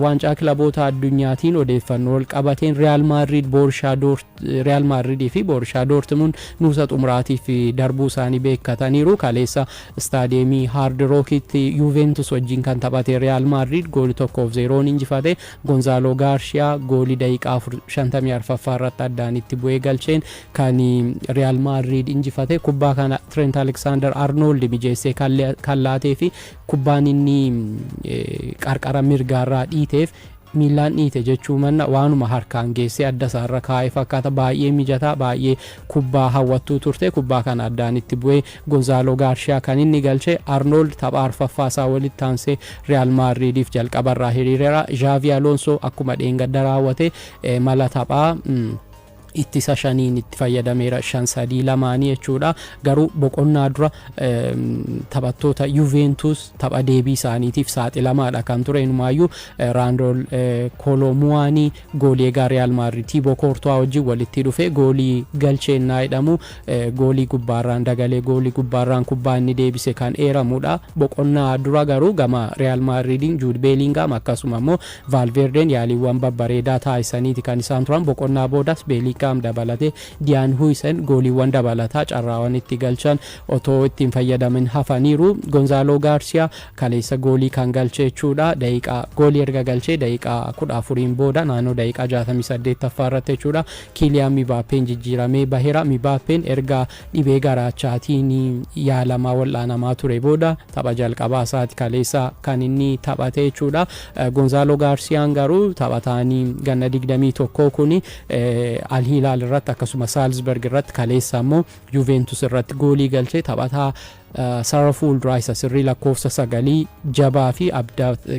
waancaa kilaboota addunyaatiin odeeffannoo wal qabateen Real Madrid fi Borussia Dortmund nuusa xumuraatiif darbuu isaanii beekataniiru. Kaleessa staadiyeemii Hard Rockitti Juventus wajjin kan taphate Real Madrid goolii 1-0 injifate. Gonzalo Garcia goolii daqiiqaa 54 irratti addaanitti bu'ee galcheen kan Real Madrid injifate. Kubbaa kana Trent Alexander-Arnold mijeessee kan laatee fi kubbaan inni qarqara mirgaarraa dhiiteef miilaan dhiite jechuun waanuma harkaan geessee adda isaarra kaa'ee fakkaata. Baay'ee mijataa, baay'ee kubbaa hawwattuu turte. Kubbaa kana addaanitti bu'ee Gonzalo Garcia kan inni galche. Arnold tapha arfaffaasaa walitti aansee Real Madridiif jalqabarraa hiriireera. Xavi Alonso akkuma dheengadda raawwate mala taphaa ittisa shaniin itti fayyadameera 5-3 jechuudha. Garuu boqonnaa dura taphattoota Juventus tapha deebii isaaniitiif saaxilamaadha kan ture. Inumaayyuu Randol Kolomuani goolii egaa Real Madrid Thibaut Courtois wajjin walitti dhufe goolii galcheennaa jedhamu goolii gubbaarraan dagalee goolii gubbaarraan kubbaa inni deebise kan eeramudha. Boqonnaa dura garuu gama Real Madridin Jude Bellingham akkasuma immoo Valverden yaaliiwwan babbareedaa taasisaniiti kan isaan turan. Boqonnaa boodas Bellingham dabalate Dian Huijsen gooliiwwan dabalataa carraawwan itti galchan otoo ittiin fayyadamin hafaniiru. Gonzalo Garcia kaleessa goolii kan galche jechuudha. Goolii erga galchee daqiiqaa 14 booda naannoo daqiiqaa 68 irratti jechuudha. Kylian Mbappeen jijjiiramee baheera. Mbappeen erga dhibee garaachaatiin yaalamaa wal'aanamaa ture booda tapha jalqabaa isaati kaleessa kan inni taphate jechuudha. Gonzalo Garciaan garuu taphataanii ganna 21 kuni Al-Hilal irratti akkasuma Salzburg irratti kaleessa immoo Juventus irratti goolii galchee taphataa sarara fuulduraa isa sirrii lakkoofsa 9 jabaa fi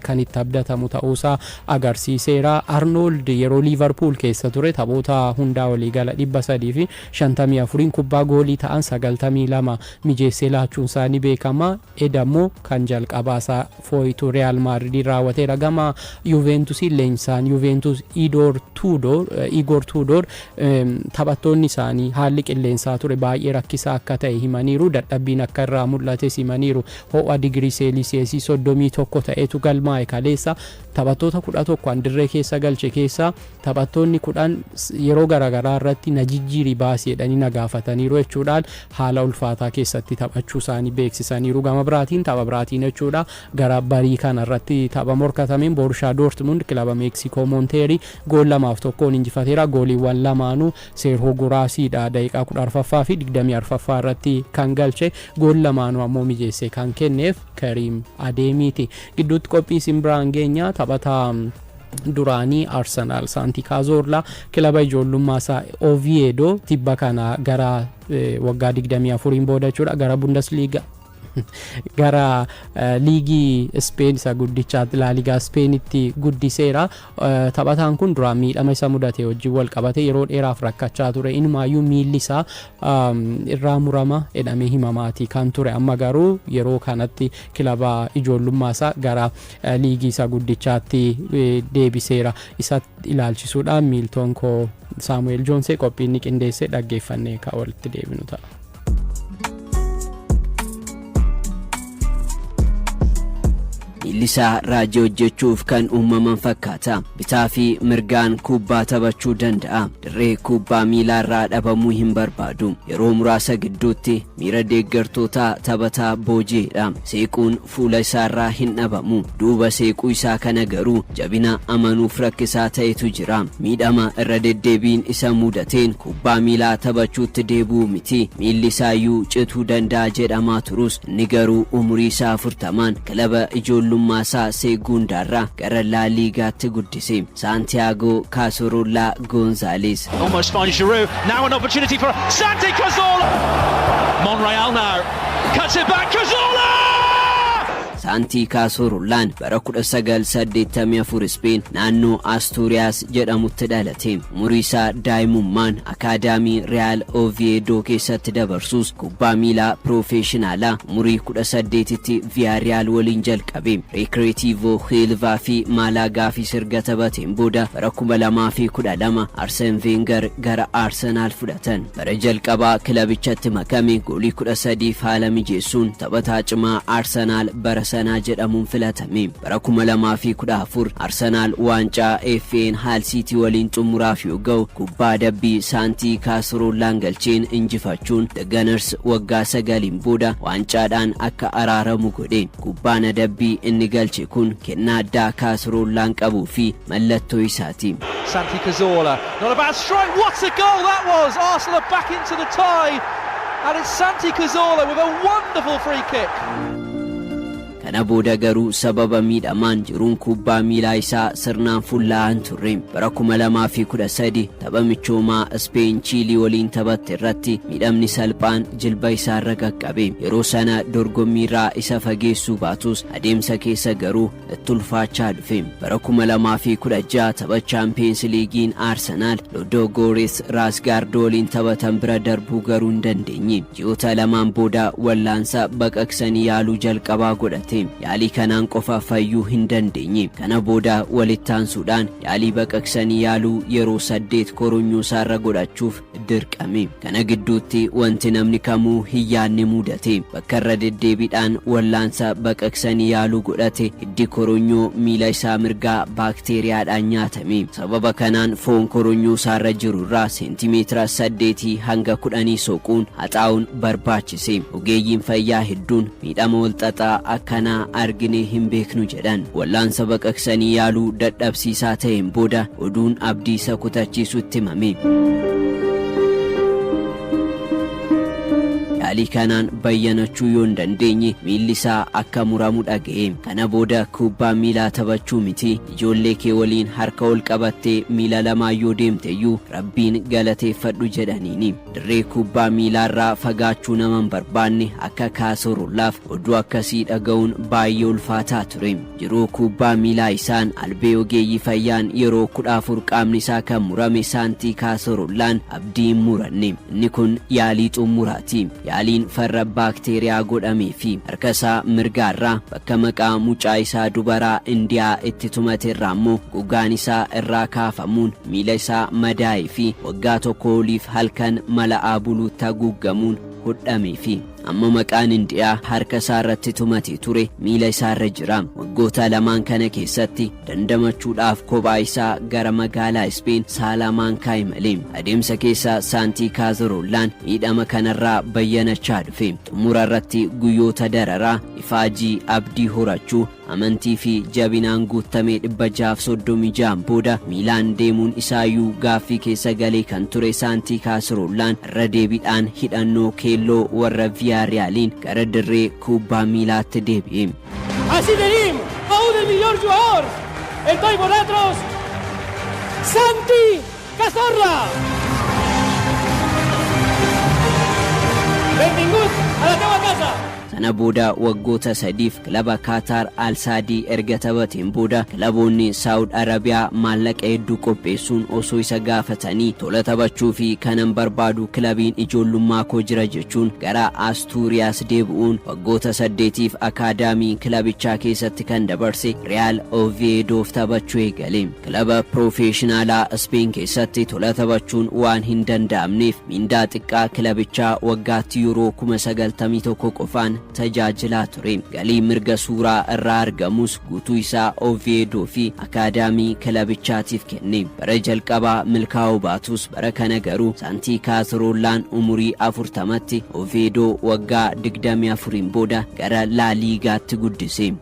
kan itti abdatamu ta'uusaa agarsiiseera. Arnold yeroo Liverpool keessa ture taphoota hundaa walii gala 354 kubbaa goolii ta'an 92 mijeessee laachuun isaanii beekama. Edammoo kan jalqabaasaa fooyitu Real Madrid raawwateera. Gama Juventus leenjisaan Juventus Igor Tudor taphattoonni isaanii haalli qilleensaa ture baay'ee rakkisaa akka ta'e himaniiru. Dadhabbiin akka irraa mul'ate simaniiru. Ho'a digirii seelsiyeesii 31 ta'etu galmaa'e kaleessa. Taphattoota 11 dirree keessa galche keessa taphattoonni 10 yeroo garaagaraa irratti na jijjiirii baasii jedhanii na gaafataniiru jechuudhaan haala ulfaataa keessatti taphachuu isaanii beeksisaniiru. Gama biraatiin tapha biraatiin jechuudha gara barii kana irratti tapha morkatameen Borussia Dortmund kilaba Meeksikoo Monteeri gool 2-1 injifateera. Gooliiwwan lamaanuu Sergio Guraasiidha daqiiqaa 14ffaa fi 24ffaa irratti kan galche. Gool lamaanuu ammoo mijeessee kan kenneef Karim Ademiiti. Gidduutti qophii Simbiraan geenya taphataa duraanii Arsenal Santi Cazorla kilaba ijoollummaa Oviedo tibba kana gara waggaa 24 booda jechuudha gara Bundesliga gara liigii Spain isa guddichaatti La Liga Spainitti guddiseera. Taphataan kun dura miidhama isa mudate wajjin wal qabate yeroo dheeraaf rakkachaa ture. Inumaayyuu miilli isaa irraa murama jedhamee himamaati kan ture. Amma garuu yeroo kanatti kilaba ijoollummaa isaa gara liigii isa guddichaatti deebiseera. Isa ilaalchisuudhaan Milton ko Samuel Jones qophiin qindeessee dhaggeeffannee ka walitti deebinu ta'a. Ilisa raajii hojjechuuf kan uumaman fakkaata. Bitaa fi mirgaan kubbaa taphachuu danda'a. Dirree kubbaa miilaarraa dhabamuu hin barbaadu. Yeroo muraasa gidduutti miira deeggartootaa taphataa booji'eedha. Seequun fuula isaarraa hin dhabamu. Duuba seequu isaa kana garuu jabina amanuuf rakkisaa ta'etu jira. Miidhama irra deddeebiin isa mudateen kubbaa miilaa taphachuutti deebi'uu miti. Miilli isaayyuu cituu danda'a jedhamaa turus inni garuu umurii isaa 40 kilaba ijoollummaa isaa Segundarraa gara La Ligaatti guddise. Santiago Cazorla Gonzalez almost finds Giroud. Now an opportunity for Santi Cazorla. Monreal now cuts it back. Cazorla! Santi Cazorlaan bara 1984 Spain naannoo Asturias jedhamutti dhalate. Umurii isaa daa'imummaan akaadaamii Real Oviedo keessatti dabarsus kubbaa miilaa piroofeeshinaalaa umurii 18tti Villarreal waliin jalqabe. Recreativo Huelva fi Malagaa fi sirga taphateen booda bara 2012 Arsene Wenger gara Arsenal fudhatan. Bara jalqabaa kilabichatti makame goolii 13 haala mijeessuun taphataa cimaa Arsenal bara sanaa jedhamuun filatame. Bara 2014 Arsenaal waancaa FA'n Hull City waliin xumuraaf yoo ga'u kubbaa dabbii Santi Cazorlaan galcheen injifachuun The Gunners waggaa 9 booda waancaadhaan akka araaramu godhe. Kubbaan dabbii inni galche kun kennaa addaa Cazorlaan qabuu fi mallattoo isaati. Santi Cazorla, not a bad strike. What a goal that was! Arsenal are back into the tie, and it's Santi Cazorla with a wonderful free kick. Kana booda garuu sababa miidhamaan jiruun kubbaa miilaa isaa sirnaan fullaa'an turre. Bara 2013 tapha michoomaa Spain Chile waliin taphatte irratti miidhamni salphaan jilba isaarra qaqqabe. Yeroo sana dorgommiirraa isa fageessuu baatus adeemsa keessa garuu itti ulfaachaa dhufe. Bara 2016 tapha Champions League'n Arsenal Ludogorets Rasgard waliin taphatan bira darbuu garuu hin dandeenye. Ji'oota lamaan booda wallaansa baqaqsanii yaaluu jalqabaa godhate. Yaalii kanaan qofa fayyuu hin dandeenye. Kana booda walittaansuudhaan yaalii baqaqsanii yaaluu yeroo 8 koronyoo isaarra godhachuuf dirqame. Kana gidduutti wanti namni kamuu hin yaadne mudate. Bakka irra deddeebiidhaan wallaansa baqaqsanii yaaluu godhate hiddi koronyoo miila isaa mirgaa baakteeriyaadhaan nyaatame. Sababa kanaan foon koronyoo isaarra jirurraa seentimeetira 8 hanga 10 soquun haxaa'uun barbaachise. Ogeeyyiin fayyaa hedduun miidhama walxaxaa akkana argine hin beeknu jedhan. Wallaansa baqaqsanii yaaluu dadhabsiisaa ta'een booda oduun abdii isa kutachiisutti himame. Yaalii kanaan bayyanachuu yoo hin dandeenye miilli isaa akka muramu dhaga'e. Kana booda kubbaa miilaa taphachuu miti, ijoollee kee waliin harka ol qabattee miila lamaa yoo deemteyyuu Rabbiin galateeffadhu jedhaniini. Dirree kubbaa miilaarraa fagaachuu nama hin barbaanne akka Cazorlaaf oduu akkasii dhaga'uun baay'ee ulfaataa ture. Yeroo kubbaa miilaa isaan albee ogeeyyii fayyaan yeroo 14 qaamni isaa kan murame Santi Cazorlaan abdii hin muranne. Inni kun yaalii xumuraati. Yaaliin farra baakteeriyaa godhamee fi harka isaa mirgaarraa bakka maqaa mucaa isaa dubaraa Indiyaa itti tumateerraa immoo gogaan isaa irraa kaafamuun miila isaa madaa'ee fi waggaa tokko oliif halkan mala'aa buluutti haguuggamuun hodhamee fi amma maqaan Indiyaa harka isaa irratti tumate ture miila isaarra jira. Waggoota lamaan kana keessatti dandamachuudhaaf kophaa isaa gara magaalaa Spain Salamankaa imale. Adeemsa keessa Santi Cazorlaan miidhama kanarraa bayyanachaa dhufe. Xumura irratti guyyoota dararaa ifaajii abdii horachuu amantii fi jabinaan guutamee 636 booda miilaan deemuun isaayyuu gaaffii keessa galee kan ture Santi Cazorlaan irra deebiidhaan hidhannoo keelloo warra Villarrealin gara dirree kubbaa miilaatti deebi'e. Así venimos, aún el mejor jugador, estoy con otros, Santi Cazorla. Benvingut a la teva casa. Sana booda waggoota 3f kilaba Qatar Al Saadi erga taphateen booda kilaboonni Saudi Arabiyaa maallaqa hedduu qopheessuun osoo isa gaafatanii tola taphachuu fi kanan barbaadu kilabiin ijoollummaa koo jira jechuun gara Asturias deebi'uun waggoota 8f akaadaamii kilabichaa keessatti kan dabarse Real Oviedof taphachuu eegale. Kilaba profeeshinaalaa Spain keessatti tola taphachuun waan hin danda'amneef mindaa xiqqaa kilabichaa waggaatti Euro 91 qofaan tajaajilaa ture. Galii mirga suuraa irraa argamus guutuu isaa Oviedo fi akaadaamii kilabichaatiif kenne. Bara jalqabaa milkaa'uu baatus bara kana garuu Santi Cazorlaan umurii 40tti Oviedo waggaa 24 booda gara La Ligaatti guddise.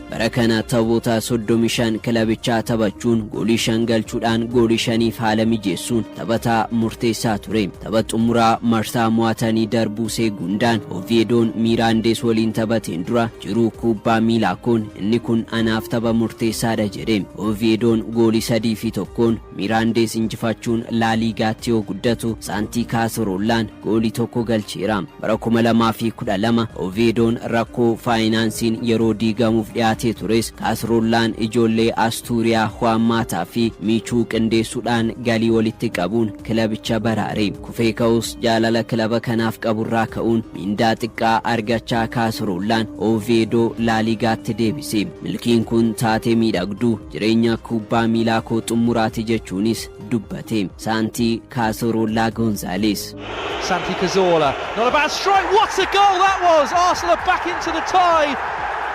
Bara kana Taphoota 35 kilabichaa taphachuun goolii 5 galchuudhaan goolii 5f haala mijeessuun taphataa murteessaa ture. Tapha xumuraa marsaa mo'atanii darbuu seegundaan Oviedoon Mirandes waliin taphateen dura jiruu kubbaa miilaa kun inni kun anaaf tapha murteessaadha jedhe. Oviedoon goolii 3-1 Mirandes injifachuun La Ligaatti yoo guddatu Santi Cazorlaan goolii 1 galcheera. Bara 2012 Oviedoon rakkoo faayinaansiin yeroo diigamuuf dhiyaate qabatee tures kaasrollaan ijoollee Astuuriyaa Huammaataa fi Michuu qindeessuudhaan galii walitti qabuun kilabicha baraare. Kufee ka'us jaalala kilaba kanaaf qaburraa ka'uun mindaa xiqqaa argachaa kaasrollaan Oviedo La Ligaatti deebise. Milkiin kun taatee miidhagduu jireenya kubbaa miilaa koo xumuraati jechuunis dubbate. Santi Cazorla Gonzalez. Santi Cazorla, not a bad strike. What a goal that was! Arsenal are back into the tie,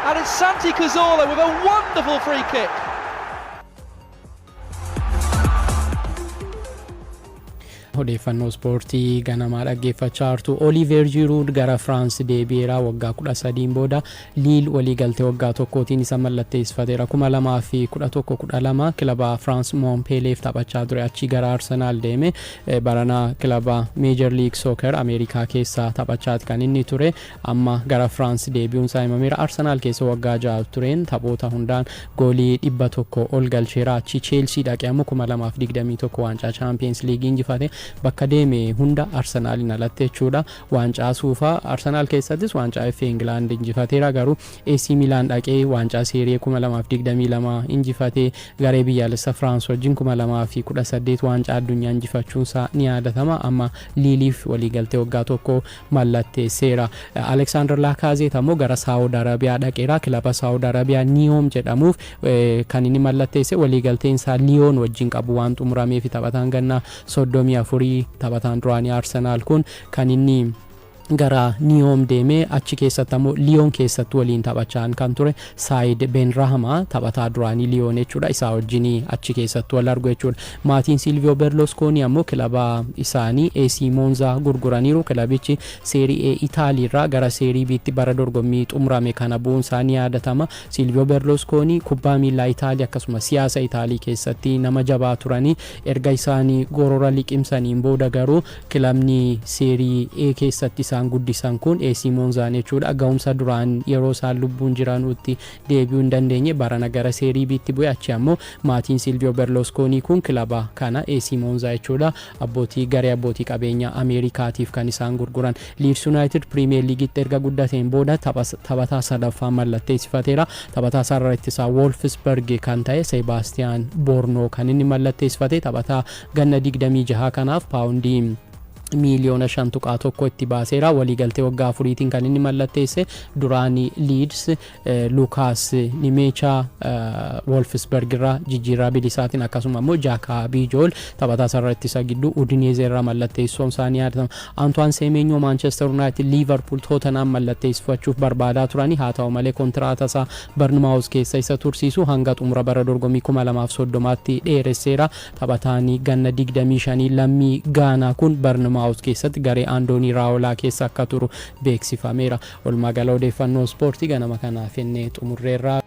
and it's Santi Cazorla with a wonderful free kick. odeeffannoo ispoortii ganamaa dhaggeeffachaa jirtu. Oliver Giroud gara France deebi'eera. waggaa 13 booda Lille waliigaltee waggaa tokkootiin isa mallatteessifateera. 2011-12 kilaba France Montpellier taphachaa ture. Achi gara Arsenal deeme. Barana kilaba Major League Soccer Ameerikaa keessa taphachaati kan inni ture. Amma gara France deebi'uun isaa himameera. Arsenal keessa waggaa 6 tureen taphoota hundaan goolii 100 ol galcheera. Achi Chelsea dhaqee ammoo 2021 waancaa Champions League injifate. bakka deeme hunda Arsenalin alatti jechuudha. Waancaa suufaa Arsenal keessattis waancaa FA England injifateera. Garuu AC Milan dhaqee waancaa Serie 2022 injifatee garee biyyaalessa France wajjin 2018 waancaa addunyaa injifachuun isaa ni yaadatama. Amma Liliif waliigaltee waggaa tokko mallatteesseera. Alexander Lacazette ammoo gara Saudi Arabia dhaqeera. Kilaba Saudi Arabia Neom jedhamuuf kan inni mallatteesse waliigalteen isaa Lyon wajjin qabu waan xumurameef taphataan ganna 34 taphataan duraanii Arsenal kun kan inni gara Neom deeme. Achi keessatti ammoo Lyon keessatti waliin taphachaan kan ture Said Benrahma taphataa duraanii Lyon jechuudha. Isaa wajjin achi keessatti wal argu jechuudha. Maatiin Silvio Berlusconi ammoo kilaba isaanii AC Monza gurguraniiru. Kilabichi Serie A Itaaliirraa gara Serie B'tti bara dorgommii xumurame kana bu'uun isaanii yaadatama. Silvio Berlusconi kubbaa miilaa Itaalii akkasumas siyaasa Itaalii keessatti nama jabaa turanii erga isaanii gorora liqimsaniin booda garuu kilabni Serie A keessatti isaan guddisan kun AC Monza jechuudha. Gahumsa duraan yeroo isaan lubbuun jiranutti deebi'uu hin dandeenye barana gara Serie B'tti bu'e. Achi ammoo maatiin Silvio Berlusconi kun kilaba kana AC Monza jechuudha. Garee abbootii qabeenyaa Ameerikaatiif kan isaan gurguran. Leeds United Premier Leaguetti erga guddateen booda taphataa sadaffaa mallatteessifateera. Taphataa sarara ittisaa Wolfsburg kan ta'e Sebastian Borno kan inni mallatteessifate. Taphataa ganna 26 kanaaf paawundii miliyoona 5.1 itti baaseera. waliigaltee waggaa 4tiin kan inni mallatteesse duraanii Leeds Lucas Nimecha Wolfsburg irraa Jijjiirraa bilisaatiin akkasuma ammoo Jaka Bijol taphataa sarara ittisaa gidduu Udinese irraa mallatteessuun isaanii yaadatama. Antoine Semenyo Manchester United Liverpool Tottenham mallatteessifachuuf barbaadaa turanii haa ta'u malee kontiraataa isaa Bournemouth keessa isa tursiisu hanga xumura bara dorgommii 2030tti dheeresseera. Taphataan ganna 25 lammii Gaanaa kun Bournemouth keessatti garee Andoni Raola keessa akka turu beeksifameera. Walumaa gala odeeffannoo ispoortii ganama kanaaf ennee xumurreerra.